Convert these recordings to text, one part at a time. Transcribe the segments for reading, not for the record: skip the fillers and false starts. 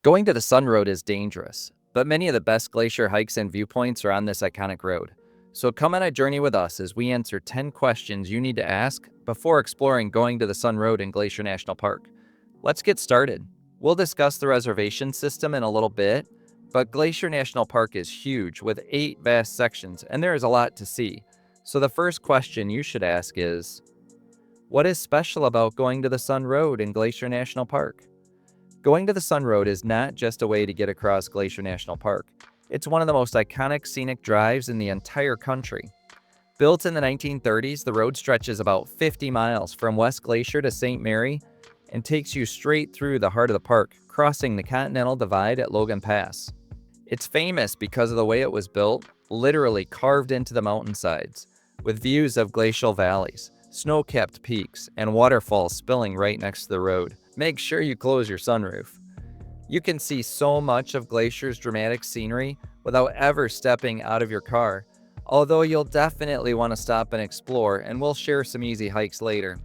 Going to the Sun Road is dangerous, but many of the best glacier hikes and viewpoints are on this iconic road. So come on a journey with us as we answer 10 questions you need to ask before exploring going to the Sun Road in Glacier National Park. Let's get started. We'll discuss the reservation system in a little bit, but Glacier National Park is huge with 8 vast sections and there is a lot to see. So the first question you should ask is, what is special about going to the Sun Road in Glacier National Park? Going to the Sun Road is not just a way to get across Glacier National Park. It's one of the most iconic scenic drives in the entire country. Built in the 1930s, the road stretches about 50 miles from West Glacier to St. Mary and takes you straight through the heart of the park, crossing the Continental Divide at Logan Pass. It's famous because of the way it was built, literally carved into the mountainsides, with views of glacial valleys, snow-capped peaks, and waterfalls spilling right next to the road. Make sure you close your sunroof. You can see so much of Glacier's dramatic scenery without ever stepping out of your car, although you'll definitely want to stop and explore, and we'll share some easy hikes later.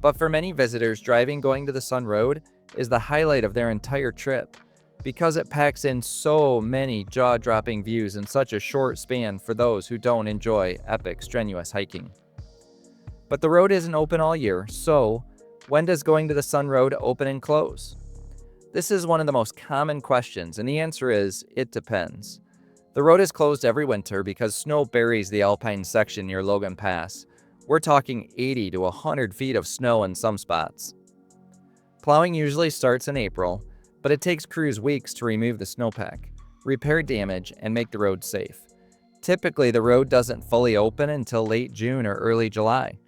But for many visitors, going to the Sun Road is the highlight of their entire trip, because it packs in so many jaw-dropping views in such a short span for those who don't enjoy epic, strenuous hiking. But the road isn't open all year, so when does going to the Sun Road open and close? This is one of the most common questions, and the answer is, it depends. The road is closed every winter because snow buries the alpine section near Logan Pass. We're talking 80 to 100 feet of snow in some spots. Plowing usually starts in April, but it takes crews weeks to remove the snowpack, repair damage, and make the road safe. Typically, the road doesn't fully open until late June or early July,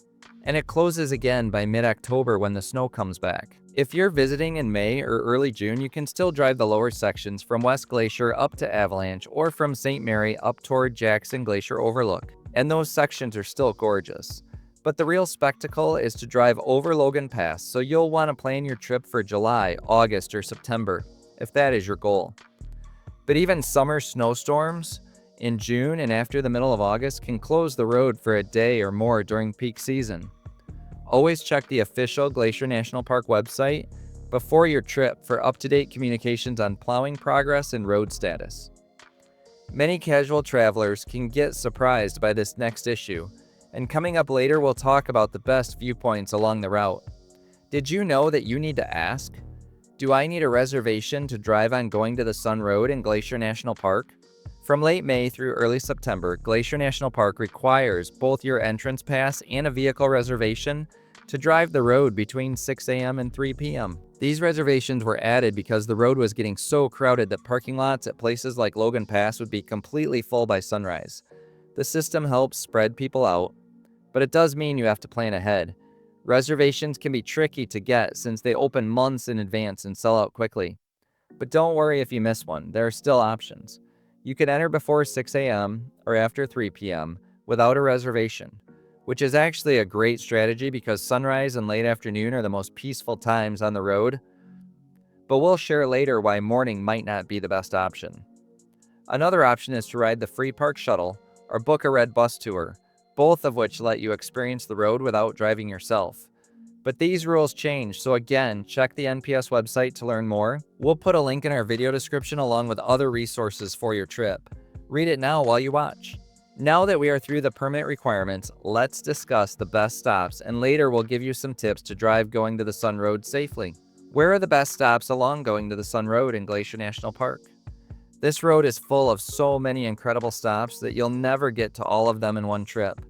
and it closes again by mid-October when the snow comes back. If you're visiting in May or early June, you can still drive the lower sections from West Glacier up to Avalanche or from St. Mary up toward Jackson Glacier Overlook, and those sections are still gorgeous. But the real spectacle is to drive over Logan Pass, so you'll want to plan your trip for July, August, or September, if that is your goal. But even summer snowstorms in June and after the middle of August can close the road for a day or more during peak season. Always check the official Glacier National Park website before your trip for up-to-date communications on plowing progress and road status. Many casual travelers can get surprised by this next issue, and coming up later we'll talk about the best viewpoints along the route. Did you know that you need to ask, do I need a reservation to drive on going to the Sun Road in Glacier National Park? From late May through early September, Glacier National Park requires both your entrance pass and a vehicle reservation to drive the road between 6 a.m. and 3 p.m. These reservations were added because the road was getting so crowded that parking lots at places like Logan Pass would be completely full by sunrise. The system helps spread people out, but it does mean you have to plan ahead. Reservations can be tricky to get since they open months in advance and sell out quickly. But don't worry if you miss one, there are still options. You can enter before 6 a.m. or after 3 p.m. without a reservation, which is actually a great strategy because sunrise and late afternoon are the most peaceful times on the road, but we'll share later why morning might not be the best option. Another option is to ride the free park shuttle or book a red bus tour, both of which let you experience the road without driving yourself. But these rules change, so again, check the NPS website to learn more. We'll put a link in our video description along with other resources for your trip. Read it now while you watch. Now that we are through the permit requirements, let's discuss the best stops, and later we'll give you some tips to drive going to the Sun Road safely. Where are the best stops along going to the Sun Road in Glacier National Park? This road is full of so many incredible stops that you'll never get to all of them in one trip.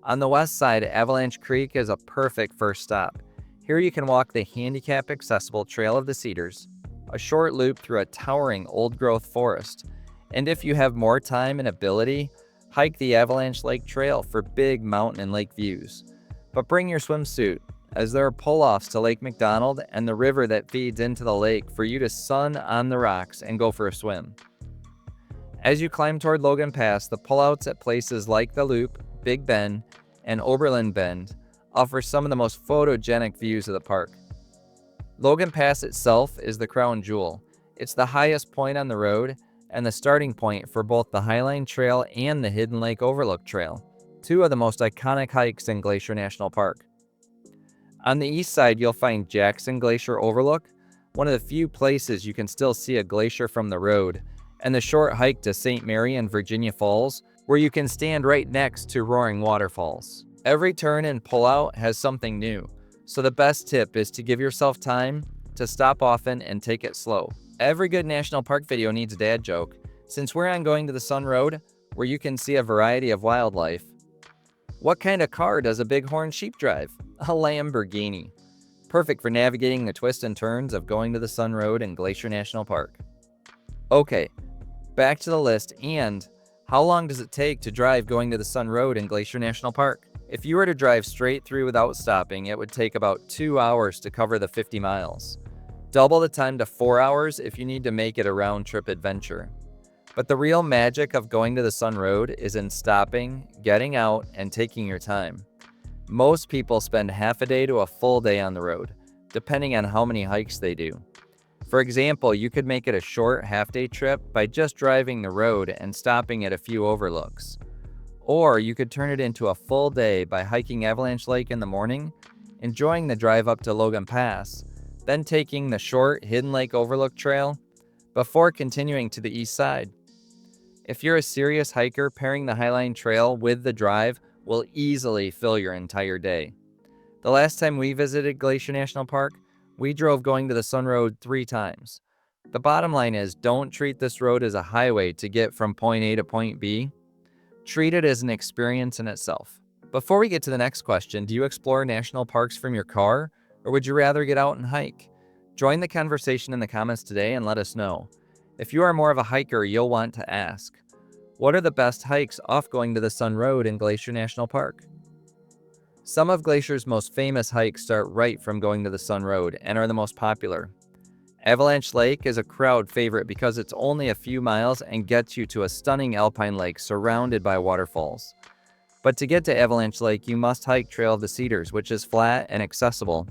On the west side, Avalanche Creek is a perfect first stop. Here you can walk the handicap-accessible Trail of the Cedars, a short loop through a towering old-growth forest, and if you have more time and ability, hike the Avalanche Lake Trail for big mountain and lake views. But bring your swimsuit, as there are pull-offs to Lake McDonald and the river that feeds into the lake for you to sun on the rocks and go for a swim. As you climb toward Logan Pass, the pullouts at places like the Loop, Big Bend, and Oberlin Bend offer some of the most photogenic views of the park. Logan Pass itself is the crown jewel. It's the highest point on the road and the starting point for both the Highline Trail and the Hidden Lake Overlook Trail, two of the most iconic hikes in Glacier National Park. On the east side, you'll find Jackson Glacier Overlook, one of the few places you can still see a glacier from the road, and the short hike to St. Mary and Virginia Falls, where you can stand right next to roaring waterfalls. Every turn and pullout has something new, so the best tip is to give yourself time to stop often and take it slow. Every good national park video needs a dad joke. Since we're on Going to the Sun Road, where you can see a variety of wildlife, what kind of car does a bighorn sheep drive? A Lamborghini. Perfect for navigating the twists and turns of Going to the Sun Road in Glacier National Park. Okay, back to the list. And how long does it take to drive Going to the Sun Road in Glacier National Park? If you were to drive straight through without stopping, it would take about 2 hours to cover the 50 miles. Double the time to 4 hours if you need to make it a round-trip adventure. But the real magic of Going to the Sun Road is in stopping, getting out, and taking your time. Most people spend half a day to a full day on the road, depending on how many hikes they do. For example, you could make it a short half-day trip by just driving the road and stopping at a few overlooks. Or you could turn it into a full day by hiking Avalanche Lake in the morning, enjoying the drive up to Logan Pass, then taking the short Hidden Lake Overlook Trail before continuing to the east side. If you're a serious hiker, pairing the Highline Trail with the drive will easily fill your entire day. The last time we visited Glacier National Park, we drove Going to the Sun Road 3 times. The bottom line is, don't treat this road as a highway to get from point A to point B. Treat it as an experience in itself. Before we get to the next question, do you explore national parks from your car, or would you rather get out and hike? Join the conversation in the comments today and let us know. If you are more of a hiker, you'll want to ask, what are the best hikes off Going to the Sun Road in Glacier National Park? Some of Glacier's most famous hikes start right from Going to the Sun Road and are the most popular. Avalanche Lake is a crowd favorite because it's only a few miles and gets you to a stunning alpine lake surrounded by waterfalls. But to get to Avalanche Lake, you must hike Trail of the Cedars, which is flat and accessible,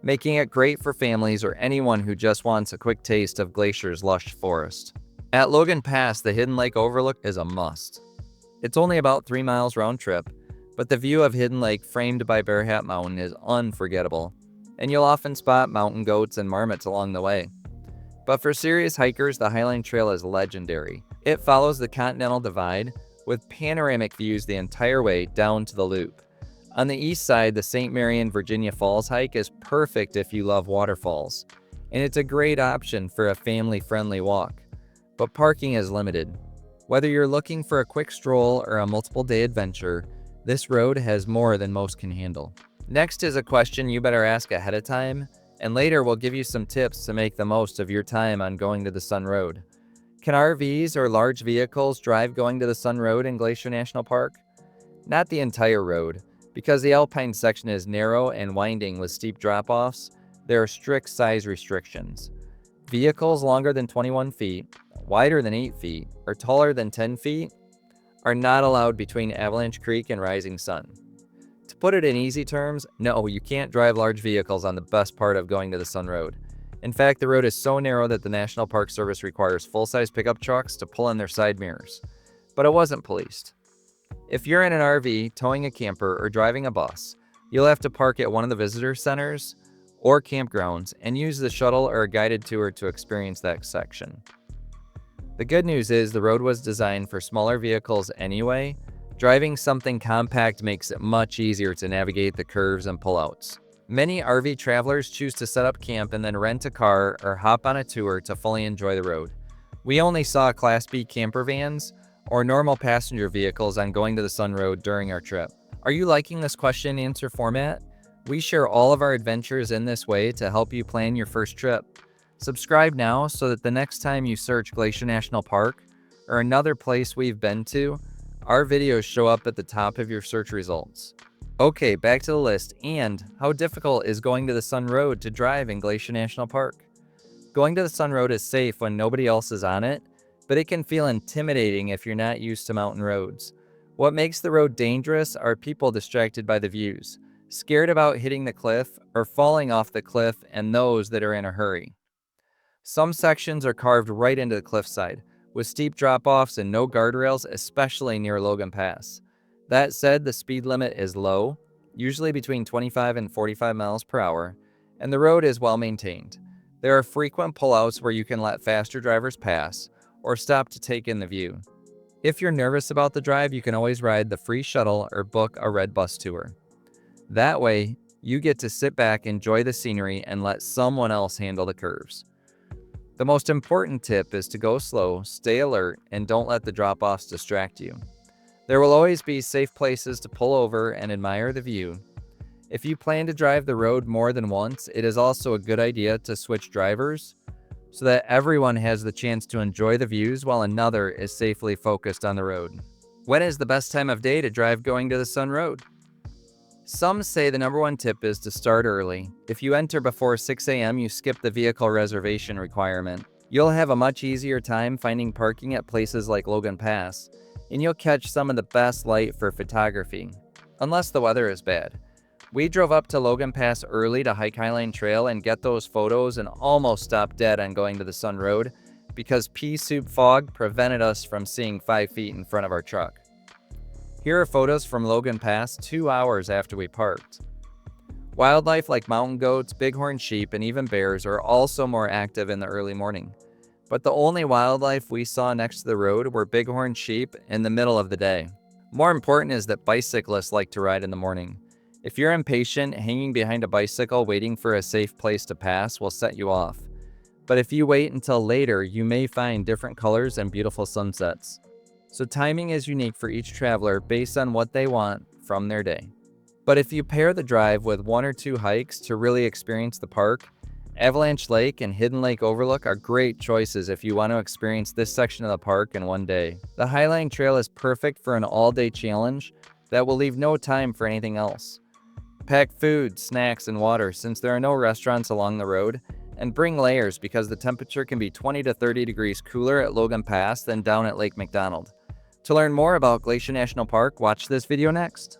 making it great for families or anyone who just wants a quick taste of Glacier's lush forest. At Logan Pass, the Hidden Lake Overlook is a must. It's only about 3 miles round trip, but the view of Hidden Lake framed by Bear Hat Mountain is unforgettable, and you'll often spot mountain goats and marmots along the way. But for serious hikers, the Highline Trail is legendary. It follows the Continental Divide with panoramic views the entire way down to the loop. On the east side, the St. Mary and Virginia Falls hike is perfect if you love waterfalls, and it's a great option for a family-friendly walk. But parking is limited. Whether you're looking for a quick stroll or a multiple-day adventure, this road has more than most can handle. Next is a question you better ask ahead of time, and later we'll give you some tips to make the most of your time on Going to the Sun Road. Can RVs or large vehicles drive Going to the Sun Road in Glacier National Park? Not the entire road. Because the alpine section is narrow and winding with steep drop-offs, there are strict size restrictions. Vehicles longer than 21 feet, wider than 8 feet, or taller than 10 feet are not allowed between Avalanche Creek and Rising Sun. To put it in easy terms, no, you can't drive large vehicles on the best part of Going to the Sun Road. In fact, the road is so narrow that the National Park Service requires full-size pickup trucks to pull in their side mirrors. But it wasn't policed. If you're in an RV, towing a camper, or driving a bus, you'll have to park at one of the visitor centers or campgrounds and use the shuttle or a guided tour to experience that section. The good news is the road was designed for smaller vehicles anyway. Driving something compact makes it much easier to navigate the curves and pullouts. Many RV travelers choose to set up camp and then rent a car or hop on a tour to fully enjoy the road. We only saw Class B camper vans or normal passenger vehicles on Going to the Sun Road during our trip. Are you liking this question and answer format? We share all of our adventures in this way to help you plan your first trip. Subscribe now so that the next time you search Glacier National Park or another place we've been to, our videos show up at the top of your search results. Okay, back to the list. And how difficult is Going to the Sun Road to drive in Glacier National Park? Going to the Sun Road is safe when nobody else is on it, but it can feel intimidating if you're not used to mountain roads. What makes the road dangerous are people distracted by the views, scared about hitting the cliff or falling off the cliff, and those that are in a hurry. Some sections are carved right into the cliffside, with steep drop-offs and no guardrails, especially near Logan Pass. That said, the speed limit is low, usually between 25 and 45 miles per hour, and the road is well maintained. There are frequent pullouts where you can let faster drivers pass or stop to take in the view. If you're nervous about the drive, you can always ride the free shuttle or book a red bus tour. That way, you get to sit back, enjoy the scenery, and let someone else handle the curves. The most important tip is to go slow, stay alert, and don't let the drop-offs distract you. There will always be safe places to pull over and admire the view. If you plan to drive the road more than once, it is also a good idea to switch drivers so that everyone has the chance to enjoy the views while another is safely focused on the road. When is the best time of day to drive going to the Sun Road? Some say the number one tip is to start early. If you enter before 6 a.m., you skip the vehicle reservation requirement. You'll have a much easier time finding parking at places like Logan Pass, and you'll catch some of the best light for photography, unless the weather is bad. We drove up to Logan Pass early to hike Highline Trail and get those photos and almost stopped dead on going to the Sun Road because pea soup fog prevented us from seeing 5 feet in front of our truck. Here are photos from Logan Pass 2 hours after we parked. Wildlife like mountain goats, bighorn sheep, and even bears are also more active in the early morning. But the only wildlife we saw next to the road were bighorn sheep in the middle of the day. More important is that bicyclists like to ride in the morning. If you're impatient, hanging behind a bicycle waiting for a safe place to pass will set you off. But if you wait until later, you may find different colors and beautiful sunsets. So timing is unique for each traveler based on what they want from their day. But if you pair the drive with 1 or 2 hikes to really experience the park, Avalanche Lake and Hidden Lake Overlook are great choices if you want to experience this section of the park in one day. The Highline Trail is perfect for an all-day challenge that will leave no time for anything else. Pack food, snacks, and water since there are no restaurants along the road, and bring layers because the temperature can be 20 to 30 degrees cooler at Logan Pass than down at Lake McDonald. To learn more about Glacier National Park, watch this video next.